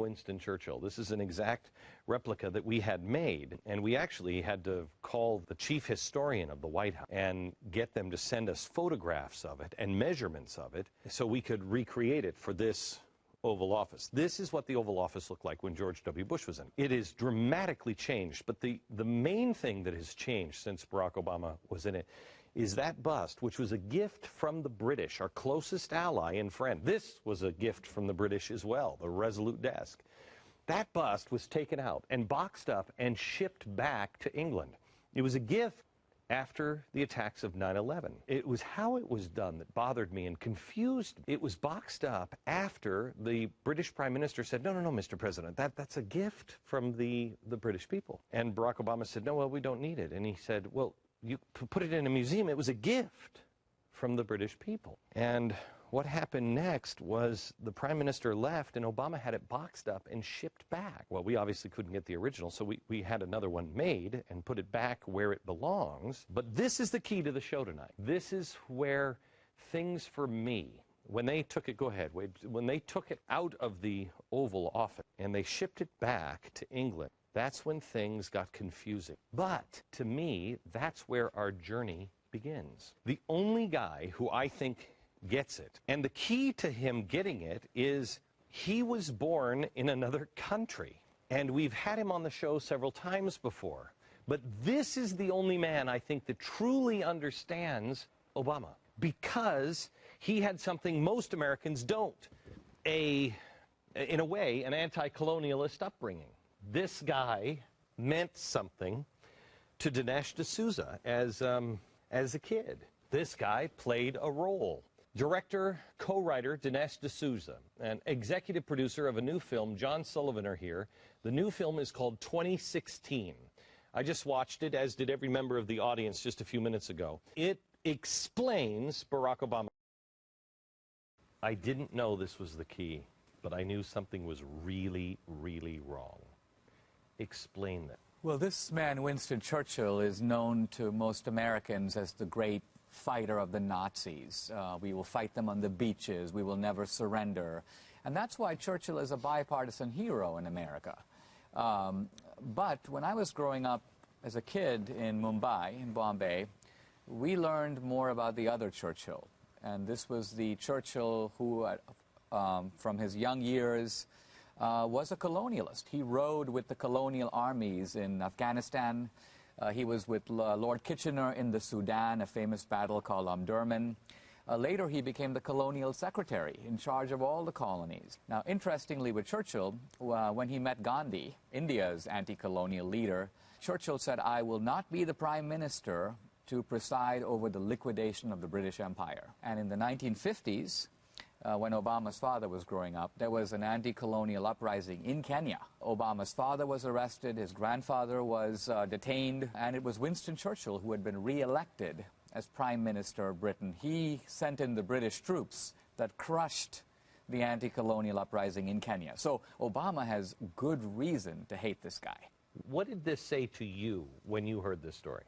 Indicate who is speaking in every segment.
Speaker 1: Winston Churchill. This is an exact replica that we had made, and we actually had to call the chief historian of the White House and get them to send us photographs of it and measurements of it so we could recreate it for this Oval Office. This is what the Oval Office looked like when George W. Bush was in it. It is dramatically changed, but the main thing that has changed since Barack Obama was in it is that bust, which was a gift from the British, our closest ally and friend. This was a gift from the British as well, the Resolute desk. That bust was taken out and boxed up and shipped back to England. It was a gift after the attacks of 9/11. It was how it was done that bothered me and confused me. It was boxed up after the British Prime Minister said, no, Mr. President, that's a gift from the British people. And Barack Obama said, no, well, we don't need it. And he said, well, you put it in a museum. It was a gift from the British people. And what happened next was the Prime Minister left and Obama had it boxed up and shipped back. Well, we obviously couldn't get the original, so we had another one made and put it back where it belongs. But this is the key to the show tonight. This is where things for me, when they took it, go ahead, Wade, when they took it out of the Oval Office and they shipped it back to England, that's when things got confusing. But to me, that's where our journey begins. The only guy who I think gets it, and the key to him getting it is he was born in another country. And we've had him on the show several times before. But this is the only man I think that truly understands Obama, because he had something most Americans don't, in a way, an anti-colonialist upbringing. This guy meant something to Dinesh D'Souza as a kid. This guy played a role. Director, co-writer Dinesh D'Souza, and executive producer of a new film, John Sullivan, are here. The new film is called 2016. I just watched it, as did every member of the audience just a few minutes ago. It explains Barack Obama. I didn't know this was the key, but I knew something was really, really wrong. Explain that.
Speaker 2: Well, this man, Winston Churchill, is known to most Americans as the great fighter of the Nazis. We will fight them on the beaches. We will never surrender. And that's why Churchill is a bipartisan hero in America. But when I was growing up as a kid in Mumbai, in Bombay, we learned more about the other Churchill. And this was the Churchill who, from his young years, was a colonialist. He rode with the colonial armies in Afghanistan. He was with Lord Kitchener in the Sudan, a famous battle called Omdurman. Later, he became the colonial secretary in charge of all the colonies. Now, interestingly, with Churchill, when he met Gandhi, India's anti-colonial leader, Churchill said, I will not be the prime minister to preside over the liquidation of the British Empire. And in the 1950s, when Obama's father was growing up, there was an anti-colonial uprising in Kenya. Obama's father was arrested, his grandfather was detained, and it was Winston Churchill who had been re-elected as Prime Minister of Britain. He sent in the British troops that crushed the anti-colonial uprising in Kenya. So Obama has good reason to hate this guy.
Speaker 1: What did this say to you when you heard this story?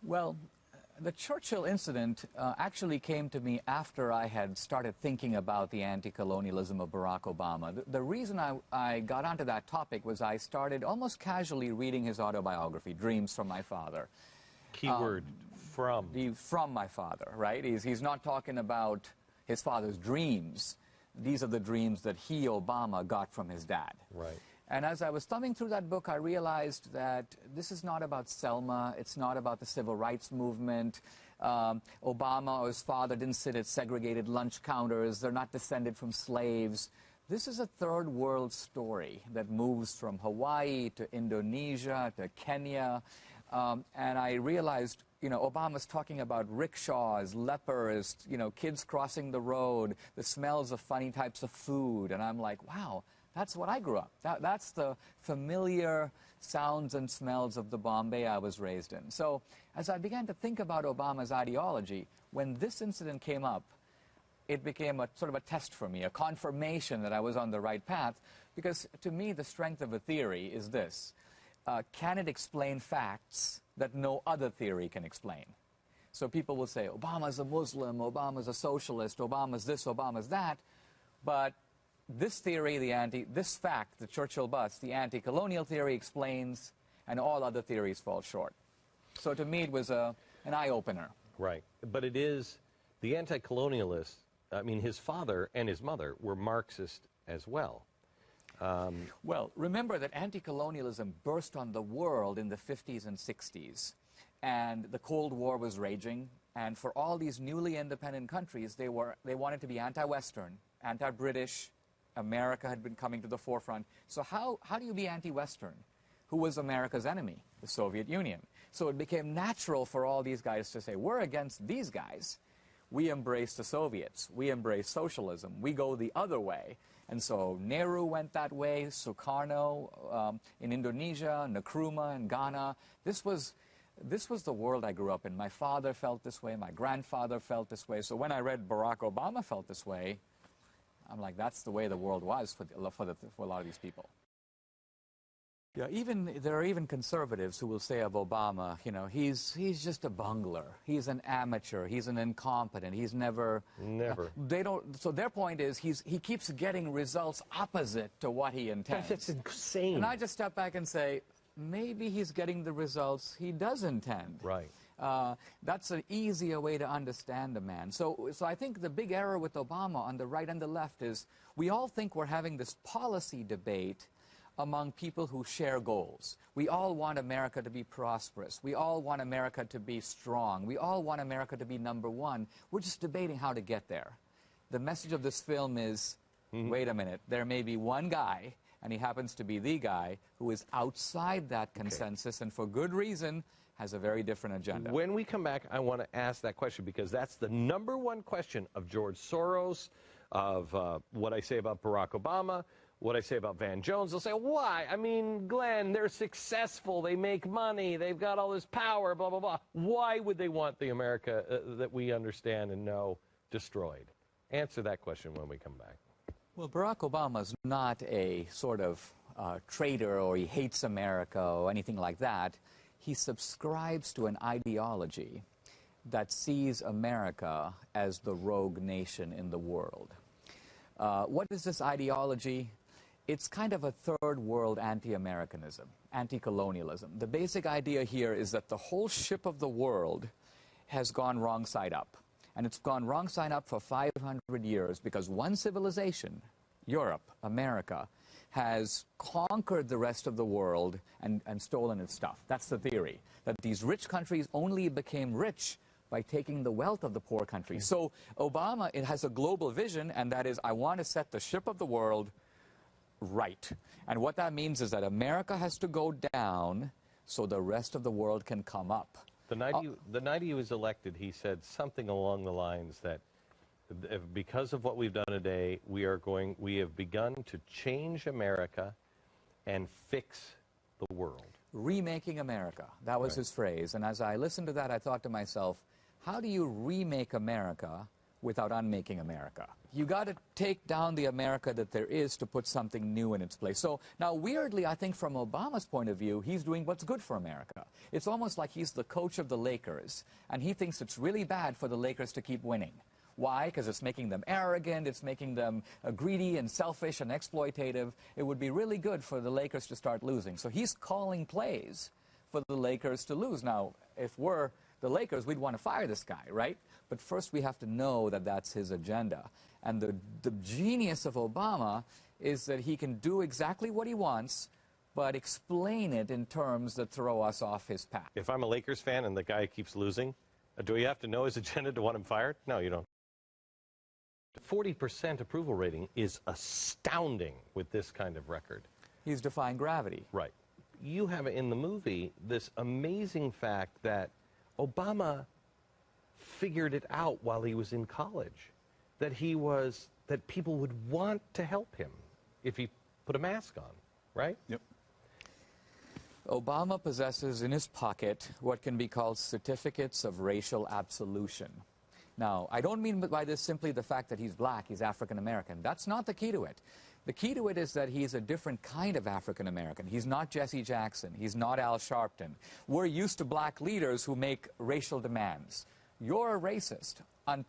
Speaker 2: Well, the Churchill incident actually came to me after I had started thinking about the anti-colonialism of Barack Obama. The reason I got onto that topic was I started almost casually reading his autobiography, Dreams from My Father.
Speaker 1: Keyword, from.
Speaker 2: From my father, right? He's not talking about his father's dreams. These are the dreams that he, Obama, got from his dad.
Speaker 1: Right.
Speaker 2: And as I was thumbing through that book, I realized that this is not about Selma. It's not about the civil rights movement. Obama or his father didn't sit at segregated lunch counters. They're not descended from slaves. This is a third world story that moves from Hawaii to Indonesia to Kenya. And I realized, Obama's talking about rickshaws, lepers, kids crossing the road, the smells of funny types of food. And I'm like, wow. That's what I grew up. That's the familiar sounds and smells of the Bombay I was raised in. So as I began to think about Obama's ideology, when this incident came up, it became a sort of a test for me, a confirmation that I was on the right path, because to me the strength of a theory is this. Can it explain facts that no other theory can explain? So people will say, Obama's a Muslim, Obama's a socialist, Obama's this, Obama's that, but this theory, this fact, the Churchill bust, the anti-colonial theory explains, and all other theories fall short. So to me, it was an eye-opener.
Speaker 1: Right. But it is the anti-colonialists. I mean, his father and his mother were Marxist as well.
Speaker 2: Well, remember that anti-colonialism burst on the world in the 50s and 60s, and the Cold War was raging, and for all these newly independent countries, they wanted to be anti-Western, anti-British. America had been coming to the forefront. So how do you be anti-Western? Who was America's enemy? The Soviet Union. So it became natural for all these guys to say, we're against these guys. We embrace the Soviets. We embrace socialism. We go the other way. And so Nehru went that way, Sukarno in Indonesia, Nkrumah in Ghana. This was the world I grew up in. My father felt this way. My grandfather felt this way. So when I read Barack Obama felt this way, I'm like, that's the way the world was for a lot of these people. Yeah, there are even conservatives who will say of Obama, you know, he's just a bungler. He's an amateur. He's an incompetent. He's never. They don't. So their point is he keeps getting results opposite to what he intends.
Speaker 1: That's insane.
Speaker 2: And I just step back and say, maybe he's getting the results he does intend.
Speaker 1: Right.
Speaker 2: That's an easier way to understand a man. So I think the big error with Obama on the right and the left is we all think we're having this policy debate among people who share goals. We all want America to be prosperous. We all want America to be strong. We all want America to be number one. We're just debating how to get there. The message of this film is, wait a minute, there may be one guy, and he happens to be the guy, who is outside that consensus, and for good reason, has a very different agenda.
Speaker 1: When we come back, I want to ask that question, because that's the number one question of George Soros, of what I say about Barack Obama, what I say about Van Jones. They'll say, why? I mean, Glenn, they're successful. They make money. They've got all this power, blah, blah, blah. Why would they want the America that we understand and know destroyed? Answer that question when we come back.
Speaker 2: Well, Barack Obama's not a sort of traitor, or he hates America or anything like that. He subscribes to an ideology that sees America as the rogue nation in the world. What is this ideology? It's kind of a third world anti-Americanism, anti-colonialism. The basic idea here is that the whole ship of the world has gone wrong side up. And it's gone wrong side up for 500 years because one civilization, Europe, America, has conquered the rest of the world and stolen its stuff. That's the theory, that these rich countries only became rich by taking the wealth of the poor countries. So Obama, it has a global vision, and that is, I want to set the ship of the world right. And what that means is that America has to go down so the rest of the world can come up.
Speaker 1: The night he was elected, he said something along the lines that because of what we've done today, we have begun to change America and fix the world.
Speaker 2: Remaking America. That was his phrase. And as I listened to that, I thought to myself, how do you remake America without unmaking America? You got to take down the America that there is to put something new in its place. So now, weirdly, I think from Obama's point of view, he's doing what's good for America. It's almost like he's the coach of the Lakers, and he thinks it's really bad for the Lakers to keep winning. Why? Because it's making them arrogant, it's making them greedy and selfish and exploitative. It would be really good for the Lakers to start losing. So he's calling plays for the Lakers to lose. Now, if we're the Lakers, we'd want to fire this guy, right? But first we have to know that that's his agenda. And the genius of Obama is that he can do exactly what he wants, but explain it in terms that throw us off his path.
Speaker 1: If I'm a Lakers fan and the guy keeps losing, do you have to know his agenda to want him fired? No, you don't. 40% approval rating is astounding with this kind of record.
Speaker 2: He's defying gravity.
Speaker 1: Right. You have in the movie this amazing fact that Obama figured it out while he was in college, that people would want to help him if he put a mask on, right?
Speaker 3: Yep.
Speaker 2: Obama possesses in his pocket what can be called certificates of racial absolution. Now, I don't mean by this simply the fact that he's black, he's African American. That's not the key to it. The key to it is that he's a different kind of African American. He's not Jesse Jackson. He's not Al Sharpton. We're used to black leaders who make racial demands. you're a racist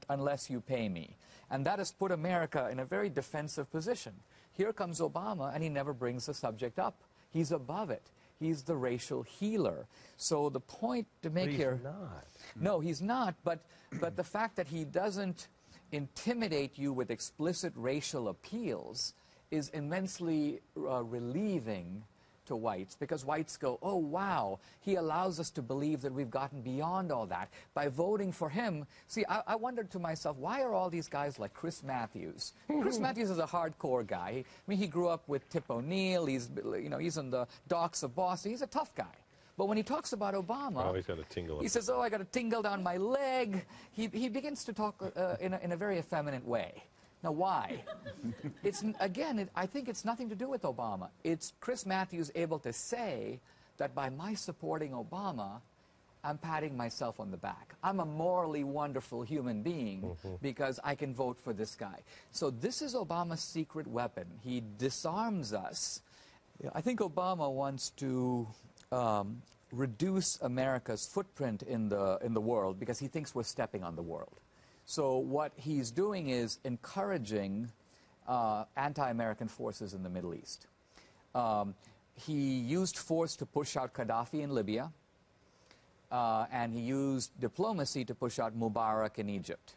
Speaker 2: unless you pay me. And that has put America in a very defensive position. Here comes Obama, and he never brings the subject up. He's above it. He's the racial healer. So the point to make here...
Speaker 1: He's not.
Speaker 2: No, he's not, but the fact that he doesn't intimidate you with explicit racial appeals is immensely relieving to whites, because whites go, oh, wow, he allows us to believe that we've gotten beyond all that. By voting for him, see, I wondered to myself, why are all these guys like Chris Matthews? Chris Matthews is a hardcore guy. I mean, he grew up with Tip O'Neill. He's in the docks of Boston. He's a tough guy. But when he talks about Obama,
Speaker 1: oh, he's got a tingle.
Speaker 2: He says, oh, I got a tingle down my leg. He begins to talk in a very effeminate way. Now, why? I think it's nothing to do with Obama. It's Chris Matthews able to say that by my supporting Obama, I'm patting myself on the back. I'm a morally wonderful human being because I can vote for this guy. So this is Obama's secret weapon. He disarms us. I think Obama wants to reduce America's footprint in the world because he thinks we're stepping on the world. So what he's doing is encouraging anti-American forces in the Middle East. He used force to push out Gaddafi in Libya, and he used diplomacy to push out Mubarak in Egypt.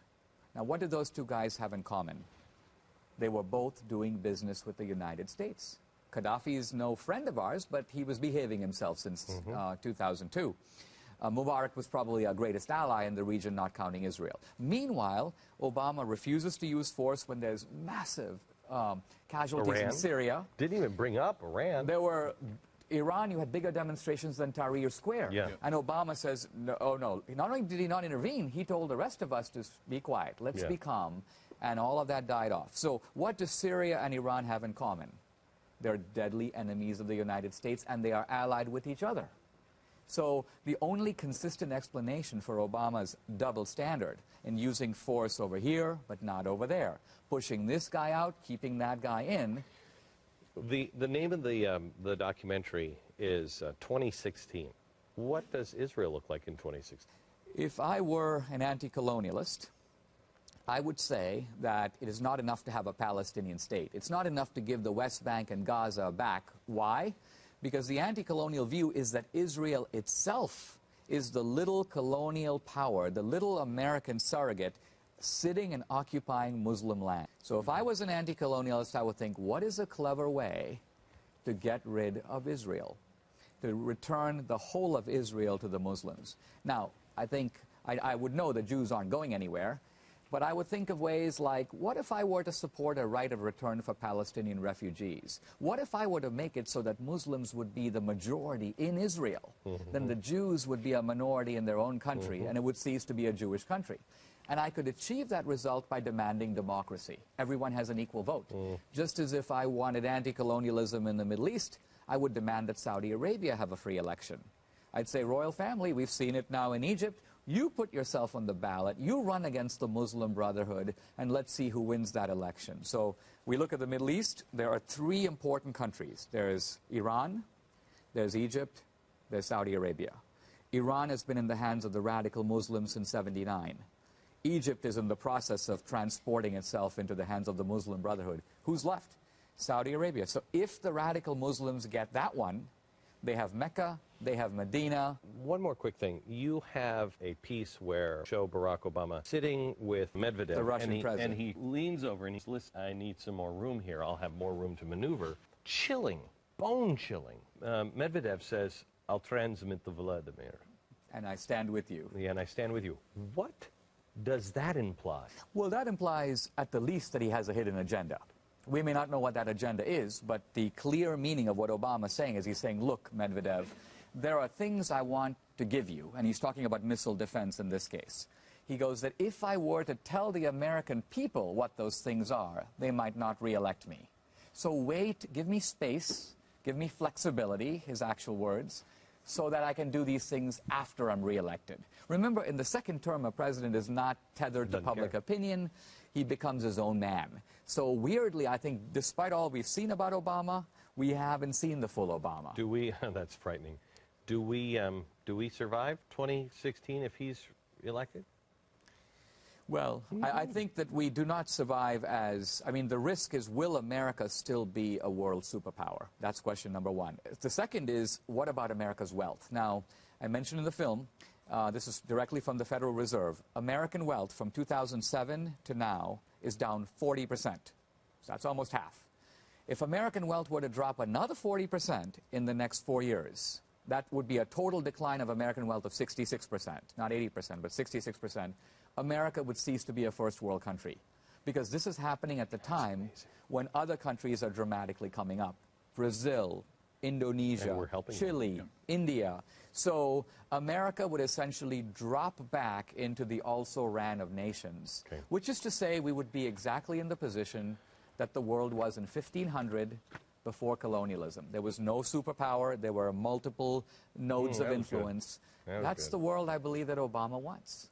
Speaker 2: Now, what did those two guys have in common? They were both doing business with the United States. Gaddafi is no friend of ours, but he was behaving himself since 2002. Mubarak was probably our greatest ally in the region, not counting Israel. Meanwhile, Obama refuses to use force when there's massive casualties in Syria.
Speaker 1: Didn't even bring up Iran.
Speaker 2: There were Iran, you had bigger demonstrations than Tahrir Square.
Speaker 1: Yeah.
Speaker 2: And Obama says, no, oh no, not only did he not intervene, he told the rest of us to be quiet, let's be calm, and all of that died off. So what do Syria and Iran have in common? They're deadly enemies of the United States, and they are allied with each other. So the only consistent explanation for Obama's double standard in using force over here but not over there, pushing this guy out, keeping that guy in.
Speaker 1: The name of the documentary is 2016. What does Israel look like in 2016?
Speaker 2: If I were an anti-colonialist, I would say that it is not enough to have a Palestinian state. It's not enough to give the West Bank and Gaza back. Why? Because the anti-colonial view is that Israel itself is the little colonial power, the little American surrogate sitting and occupying Muslim land. So if I was an anti-colonialist, I would think, what is a clever way to get rid of Israel, to return the whole of Israel to the Muslims? Now, I think I would know the Jews aren't going anywhere, but I would think of ways like, what if I were to support a right of return for Palestinian refugees? What if I were to make it so that Muslims would be the majority in Israel? Then the Jews would be a minority in their own country, and it would cease to be a Jewish country. And I could achieve that result by demanding democracy. Everyone has an equal vote. Just as if I wanted anti-colonialism in the Middle East, I would demand that Saudi Arabia have a free election. I'd say, royal family, we've seen it now in Egypt. You put yourself on the ballot, you run against the Muslim Brotherhood, and let's see who wins that election. So we look at the Middle East, there are three important countries. There's Iran, there's Egypt, there's Saudi Arabia. Iran has been in the hands of the radical Muslims since '79. Egypt is in the process of transporting itself into the hands of the Muslim Brotherhood. Who's left? Saudi Arabia. So if the radical Muslims get that one, they have Mecca, they have Medina.
Speaker 1: One more quick thing. You have a piece where show Barack Obama sitting with Medvedev.
Speaker 2: The Russian president.
Speaker 1: And he leans over and he's, listen, I need some more room here. I'll have more room to maneuver. Chilling, bone chilling. Medvedev says, I'll transmit the Vladimir.
Speaker 2: And I stand with you.
Speaker 1: Yeah, and I stand with you. What does that imply?
Speaker 2: Well, that implies at the least that he has a hidden agenda. We may not know what that agenda is, but the clear meaning of what Obama's saying is he's saying, look, Medvedev, there are things I want to give you, and he's talking about missile defense in this case. He goes that if I were to tell the American people what those things are, they might not re-elect me. So wait, give me space, give me flexibility, his actual words, so that I can do these things after I'm re-elected. Remember, in the second term, a president is not tethered to public opinion. He becomes his own man. So weirdly, I think, despite all we've seen about Obama, we haven't seen the full Obama.
Speaker 1: Do we, that's frightening, do we survive 2016 if he's elected?
Speaker 2: Well, I think that we do not survive as, I mean, the risk is, will America still be a world superpower? That's question number one. The second is, what about America's wealth? Now, I mentioned in the film, this is directly from the Federal Reserve, American wealth from 2007 to now is down 40%. So that's almost half. If American wealth were to drop another 40% in the next 4 years, that would be a total decline of American wealth of 66%, not 80%, but 66%. America would cease to be a first world country, because this is happening at the time when other countries are dramatically coming up. Brazil, Indonesia, Chile, India. So America would essentially drop back into the also-ran of nations, which is to say we would be exactly in the position that the world was in 1500 before colonialism. There was no superpower. There were multiple nodes of influence. That's the world I believe that Obama wants.